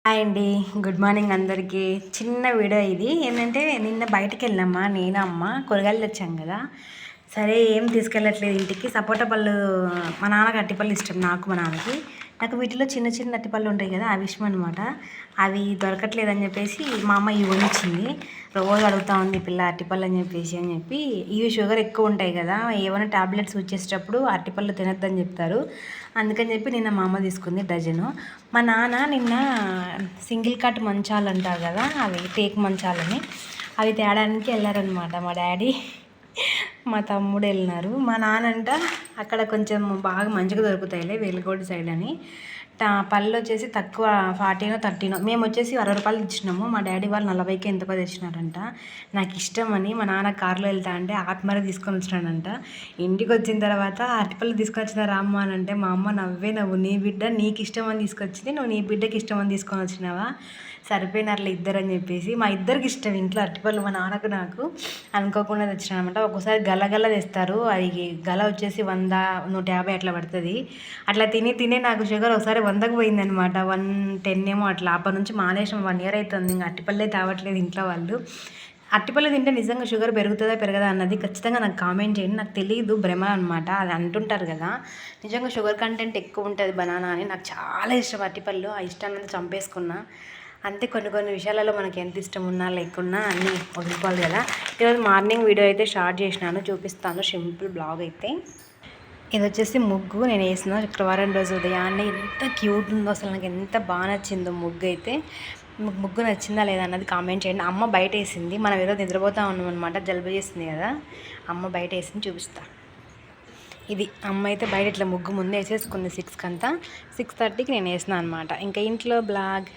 Hi అండి. Good morning అందరికీ. చిన్న వీడియో ఇది ఏంటంటే నిన్న బయటికి వెళ్ళామా నేను అమ్మ కూరగాయలు తెచ్చాం కదా. సరే ఏం తీసుకెళ్ళట్లేదు ఇంటికి. సపోటా పళ్ళు మా నాన్నకి అట్టిపళ్ళు ఇష్టం, నాకు మా నాన్నకి. నాకు వీటిలో చిన్న చిన్న అట్టిపళ్ళు ఉంటాయి కదా, అవి ఇష్టం అనమాట. అవి దొరకట్లేదని చెప్పేసి మా అమ్మ ఇవి కొనిచ్చింది. రోజు అడుగుతా ఉంది పిల్ల అట్టిపళ్ళు అని చెప్పి ఇవి షుగర్ ఎక్కువ ఉంటాయి కదా, ఏమైనా టాబ్లెట్స్ వచ్చేటప్పుడు అట్టిపళ్ళు తినొద్దని చెప్తారు. అందుకని చెప్పి నిన్న మా అమ్మ తీసుకుంది డజను. మా నాన్న నిన్న సింగిల్ కట్ మంచాలు అంటారు కదా, అవి టేక్ మంచాలని అవి తేడానికి వెళ్ళారనమాట. మా డాడీ మా తమ్ముడు వెళ్ళినారు. మా నాన్నంట అక్కడ కొంచెం బాగా మంచిగా దొరుకుతాయిలే వెలుగోడు సైడ్ అని. పళ్ళు వచ్చేసి తక్కువ 40నో 30నో, మేము వచ్చేసి 60 రూపాయలు ఇచ్చినాము. మా డాడీ వాళ్ళు 40కి ఎంతకో తెచ్చినారంట. నాకు ఇష్టమని మా నాన్న కారులో వెళ్తా అంటే ఆపి మరీ తీసుకొని వచ్చినాడంట. ఇంటికి వచ్చిన తర్వాత అరటిపళ్ళు తీసుకొని వచ్చిన రామ్మ అని అంటే మా అమ్మ నవ్వు, నీ బిడ్డ నీకు ఇష్టం అని తీసుకొచ్చింది, నువ్వు నీ బిడ్డకి ఇష్టం అని తీసుకొని వచ్చినావా, సరిపోయినారులే ఇద్దరు అని చెప్పేసి. మా ఇద్దరికి ఇష్టం ఇంట్లో అరటిపళ్ళు, మా నాన్నకు నాకు. అనుకోకుండా తెచ్చినా అనమాట. ఒక్కోసారి గల తెస్తారు, అది గల వచ్చేసి 100 150 అట్లా పడుతుంది. అట్లా తినే నాకు షుగర్ ఒకసారి 100కు పోయిందనమాట. 110 ఏమో అట్లా. అప్పటి నుంచి మానేసం, 1 ఇయర్ అవుతుంది. ఇంకా అరటిపళ్ళే తావట్లేదు ఇంట్లో వాళ్ళు. అరటిపళ్ళు తింటే నిజంగా షుగర్ పెరుగుతుందా పెరగదా అన్నది ఖచ్చితంగా నాకు కామెంట్ చేయండి. నాకు తెలియదు, భ్రమ అనమాట, అది అంటుంటారు కదా. నిజంగా షుగర్ కంటెంట్ ఎక్కువ ఉంటుంది బనానా అని. నాకు చాలా ఇష్టం అరటిపళ్ళు. ఆ ఇష్టాన్ని చంపేసుకున్నా అంతే. కొన్ని విషయాలలో మనకి ఎంత ఇష్టం ఉన్నా లేకున్నా అన్నీ వదులుకోవాలి కదా. ఈరోజు మార్నింగ్ వీడియో అయితే స్టార్ట్ చేసినాను, చూపిస్తాను. సింపుల్ బ్లాగ్ అయితే. ఇది వచ్చేసి ముగ్గు నేను వేసిన శుక్రవారం రోజు ఉదయాన్నే. ఎంత క్యూట్ ఉందో అసలు, నాకు ఎంత బాగా నచ్చిందో ముగ్గు అయితే. ముగ్గు నచ్చిందా లేదా అన్నది కామెంట్ చేయండి. అమ్మ బయట వేసింది, మనం ఈరోజు నిద్రపోతూ ఉన్నాం అనమాట. జలుబు చేసింది కదా, అమ్మ బయట వేసింది, చూపిస్తా. ఇది అమ్మ అయితే బయట ఇట్లా ముగ్గు ముందు వేసేసుకుంది 6కి అంతా. 6:30కి నేను వేసిన అనమాట. ఇంకా ఇంట్లో బ్లాగ్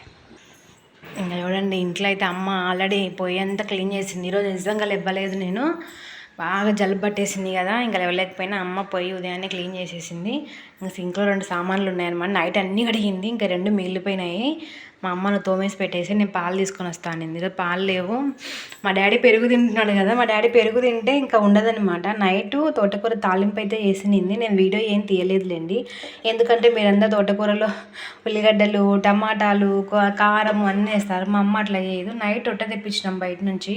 ఇంకా చూడండి. ఇంట్లో అయితే అమ్మ ఆల్రెడీ పొయ్యి అంతా క్లీన్ చేసింది. ఈరోజు నిజంగా ఇవ్వలేదు నేను, బాగా జలుబు పట్టేసింది కదా, ఇంకా లేవలేకపోయినా అమ్మ పొయ్యి ఉదయాన్నే క్లీన్ చేసేసింది. ఇంకా సింక్లో 2 సామాన్లు ఉన్నాయన్నమాట. నైట్ అన్నీ కడిగింది, ఇంకా 2 మిగిలిపోయినాయి. మా అమ్మను తోమేసి పెట్టేసి నేను పాలు తీసుకొని వస్తాను. ఈరోజు పాలు లేవు. మా డాడీ పెరుగు తింటున్నాడు కదా, మా డాడీ పెరుగు తింటే ఇంకా ఉండదనమాట. నైట్ తోటకూర తాలింపు అయితే వేసినింది. నేను వీడియో ఏం తీయలేదులేండి, ఎందుకంటే మీరందరూ తోటకూరలో ఉల్లిగడ్డలు, టమాటాలు, కారం అన్నీ వేస్తారు. మా అమ్మ అట్లా చేయదు. నైట్ రొట్టె తెప్పించినాం బయట నుంచి.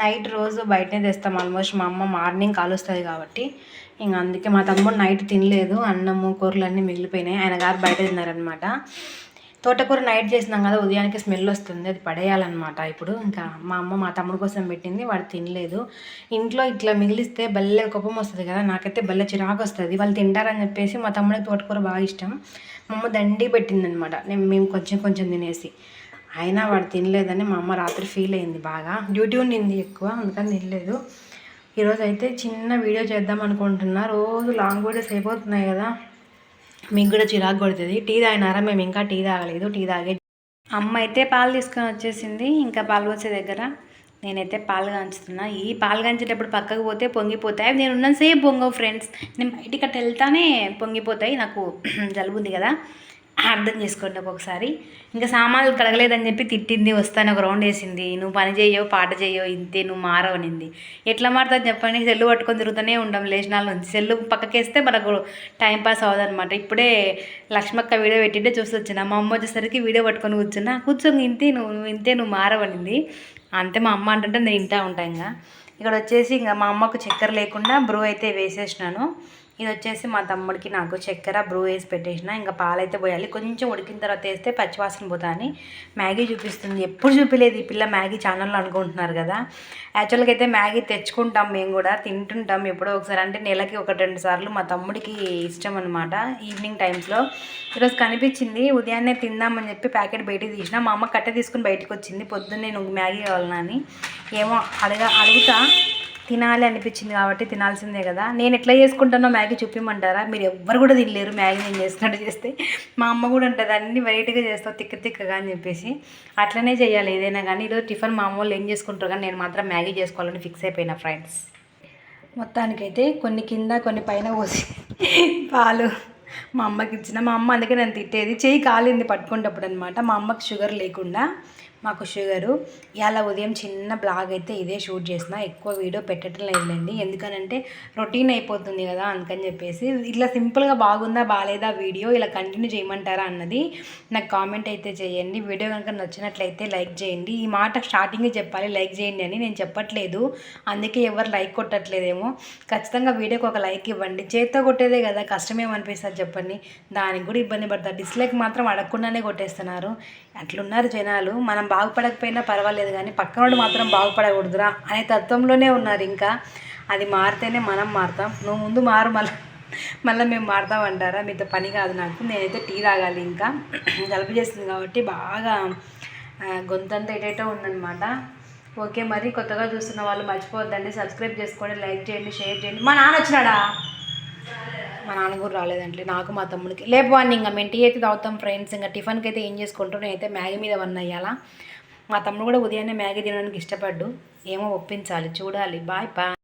నైట్ రోజు బయటనే తెస్తాం ఆల్మోస్ట్. మా అమ్మ మార్నింగ్ కాలుస్తుంది కాబట్టి ఇంకా అందుకే. మా తమ్ముడు నైట్ తినలేదు, అన్నము కూరలు అన్నీ మిగిలిపోయినాయి. ఆయన గారు బయట తిన్నారనమాట. తోటకూర నైట్ చేసినాం కదా, ఉదయానికి స్మెల్ వస్తుంది, అది పడేయాలన్నమాట. ఇప్పుడు ఇంకా మా అమ్మ మా తమ్ముడు కోసం పెట్టింది, వాడు తినలేదు. ఇంట్లో ఇట్లా మిగిలిస్తే బల్లె కోపం వస్తుంది కదా, నాకైతే బల్లె చిరాకు వస్తుంది. వాళ్ళు తింటారని చెప్పేసి మా తమ్ముడికి తోటకూర బాగా ఇష్టం. మా అమ్మ దండి పెట్టిందనమాట, మేము కొంచెం తినేసి. అయినా వాడు తినలేదని మా అమ్మ రాత్రి ఫీల్ అయింది బాగా. డ్యూటీ ఉండింది ఎక్కువ, అందుకని తినలేదు. ఈరోజు అయితే చిన్న వీడియో చేద్దాం అనుకుంటున్నా. రోజు లాంగ్ వీడియోస్ అయిపోతున్నాయి కదా, మీకు కూడా చిరాకు కొడుతుంది. టీ తాగినారా? మేము ఇంకా టీ తాగలేదు. టీ తాగే అమ్మ అయితే పాలు తీసుకొని వచ్చేసింది. ఇంకా పాలు వచ్చే దగ్గర నేనైతే పాలు కాంచుతున్నా. ఈ పాలు కాంచేటప్పుడు పక్కకు పోతే పొంగిపోతాయి. నేను ఉన్నసేపు పొంగవు ఫ్రెండ్స్, నేను బయటికి అట్లా వెళ్తానే పొంగిపోతాయి. నాకు జలుబు ఉంది కదా, అర్థం చేసుకోండి ఒక్కొక్కసారి. ఇంకా సామాన్లు కడగలేదని చెప్పి తిట్టింది. వస్తాను ఒక రౌండ్ వేసింది. నువ్వు పని చేయవు పాట చేయవు ఇంతే, నువ్వు మారవనింది. ఎట్లా మారుతుంది చెప్పండి? సెల్లు పట్టుకొని తిరుగుతూనే ఉంటాం లేచినాల నుంచి. సెల్లు పక్కకేస్తే మనకు టైంపాస్ అవ్వదనమాట. ఇప్పుడే లక్ష్మక్క వీడియో పెట్టింటే చూసి వచ్చిన. మా అమ్మ వచ్చేసరికి వీడియో పట్టుకొని కూర్చొని ఇంతే నువ్వు మారవనింది. అంతే మా అమ్మ అంటుంటే నేను ఇంటా ఉంటాను. ఇక్కడ వచ్చేసి ఇంకా మా అమ్మకు చక్కెర లేకుండా బ్రూ అయితే వేసేసినాను. ఇది వచ్చేసి మా తమ్ముడికి నాకు చక్కెర బ్రూ వేసి పెట్టేసిన. ఇంకా పాలైతే పోయాలి, కొంచెం ఉడికిన తర్వాత వేస్తే పచ్చివాసన పోతా అని. మ్యాగీ చూపిస్తుంది, ఎప్పుడు చూపించలేదు ఈ పిల్ల మ్యాగీ ఛానల్లో అనుకుంటున్నారు కదా. యాక్చువల్గా అయితే మ్యాగీ తెచ్చుకుంటాం, మేము కూడా తింటుంటాం ఎప్పుడో ఒకసారి. అంటే నెలకి 1-2 సార్లు. మా తమ్ముడికి ఇష్టం అనమాట ఈవినింగ్ టైమ్స్లో. ఈరోజు కనిపించింది, ఉదయాన్నే తిందామని చెప్పి ప్యాకెట్ బయటికి తీసిన. మా అమ్మ కట్టె తీసుకుని బయటకు వచ్చింది, పొద్దున్నే నువ్వు మ్యాగీ కావాలని. ఏమో అడుగుతా, తినాలి అనిపించింది కాబట్టి తినాల్సిందే కదా. నేను ఎట్లా చేసుకుంటానో మ్యాగీ చూపించమంటారా? మీరు ఎవ్వరు కూడా తినలేరు మ్యాగీ నేను చేస్తున్నట్టు చేస్తే. మా అమ్మ కూడా ఉంటుంది అన్ని వెరైటీగా చేస్తావు తిక్కగా అని చెప్పేసి. అట్లనే చేయాలి ఏదైనా కానీ. ఈరోజు టిఫిన్ మా అమ్మ వాళ్ళు ఏం చేసుకుంటారు కానీ నేను మాత్రం మ్యాగీ చేసుకోవాలని ఫిక్స్ అయిపోయినా ఫ్రెండ్స్. మొత్తానికైతే కొన్ని కింద కొన్ని పైన పోసి పాలు మా అమ్మకి ఇచ్చిన. మా అమ్మ అందుకే నన్ను తిట్టేది, చెయ్యి కాలింది పట్టుకునేటప్పుడు అనమాట. మా అమ్మకి షుగర్ లేకుండా మాకు షుగరు. ఇవాళ ఉదయం చిన్న బ్లాగ్ అయితే ఇదే షూట్ చేసిన, ఎక్కువ వీడియో పెట్టడం లేదులేండి, ఎందుకనంటే రొటీన్ అయిపోతుంది కదా, అందుకని చెప్పేసి. ఇట్లా సింపుల్గా బాగుందా బాగాలేదా వీడియో ఇలా కంటిన్యూ చేయమంటారా అన్నది నాకు కామెంట్ అయితే చేయండి. వీడియో కనుక నచ్చినట్లయితే లైక్ చేయండి. ఈ మాట స్టార్టింగే చెప్పాలి, లైక్ చేయండి అని, నేను చెప్పట్లేదు, అందుకే ఎవరు లైక్ కొట్టట్లేదేమో. ఖచ్చితంగా వీడియోకి ఒక లైక్ ఇవ్వండి. చేత్తో కొట్టేదే కదా, కష్టమేమనిపిస్తుంది చెప్పండి, దానికి కూడా ఇబ్బంది పడతారు. డిస్లైక్ మాత్రం అడగకుండానే కొట్టేస్తున్నారు. అట్లున్నారు జనాలు. మనం బాగుపడకపోయినా పర్వాలేదు కానీ పక్కనోడు మాత్రం బాగుపడకూడదురా అనే తత్వంలోనే ఉన్నారు. ఇంకా అది మారితేనే మనం మారుతాం. నువ్వు ముందు మారు, మళ్ళీ మేము మారుతామంటారా? మీతో పని కాదు నాకు. నేనైతే టీ తాగాలి, ఇంకా జలుబు చేస్తుంది కాబట్టి బాగా గొంతంతా ఎటేటో ఉందన్నమాట. ఓకే, మరి కొత్తగా చూస్తున్న వాళ్ళు మర్చిపోవద్దండి, సబ్స్క్రైబ్ చేసుకోండి, లైక్ చేయండి, షేర్ చేయండి. మా నాన్న వచ్చినాడా? మా నాన్న కూడా రాలేదంటే, నాకు మా తమ్ముడికి లేకపోండి. ఇంకా మేము టీ అయితే తాగుతాం ఫ్రెండ్స్. ఇంకా టిఫిన్కి అయితే ఏం చేసుకుంటాం, నేనైతే మ్యాగీ మీద అయ్యాలా. మా తమ్ముడు కూడా ఉదయాన్నే మ్యాగీ తినడానికి ఇష్టపడ్డు, ఏమో ఒప్పించాలి, చూడాలి. బాయ్.